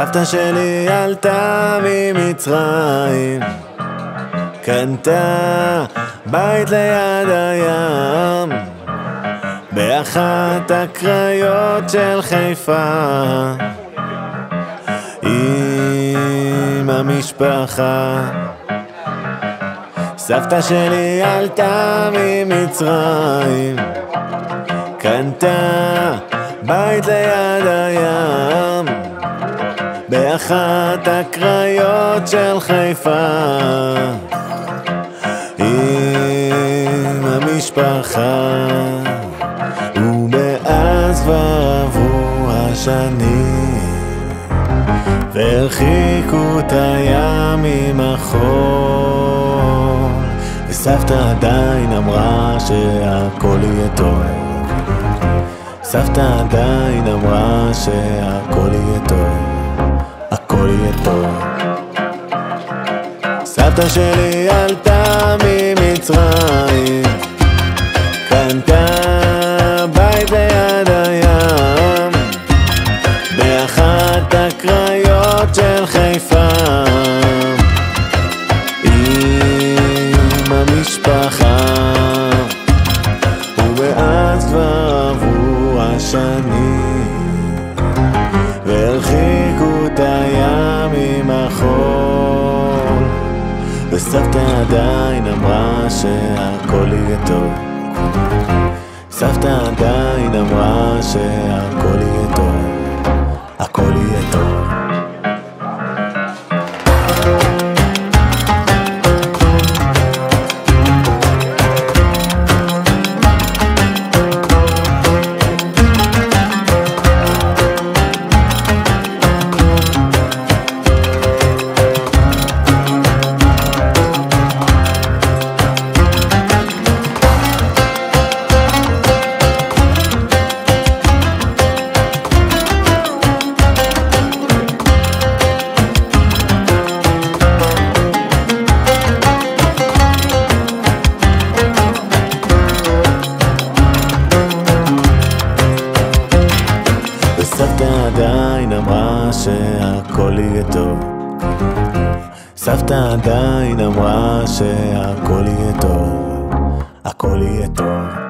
סבתא שלי עלתה ממצרים, קנתה בית ליד הים באחת הקריות של חיפה עם המשפחה. סבתא שלי עלתה ממצרים, קנתה בית ליד הים באחת הקריות של חיפה עם המשפחה. ומאז כבר עברו השנים והרחיקו את הים ממחול, וסבתא עדיין אמרה שהכל יהיה טוב. סבתא עדיין אמרה שהכל יהיה טוב, הכל יהיה טוב. סבתא שלי עלתה ממצרים, קנתה בית ליד הים באחת הקריות של חיפה עם המשפחה. ומאז כבר עברו השנים והרחיקו את הים ממחול, וסבתא עדיין אמרה שהכל יהיה טוב. סבתא עדיין אמרה שהכל יהיה טוב, הכל יהיה טוב. סבתא עדיין אמרה שהכל יהיה טוב. סבתא עדיין אמרה שהכל יהיה טוב, הכל יהיה טוב.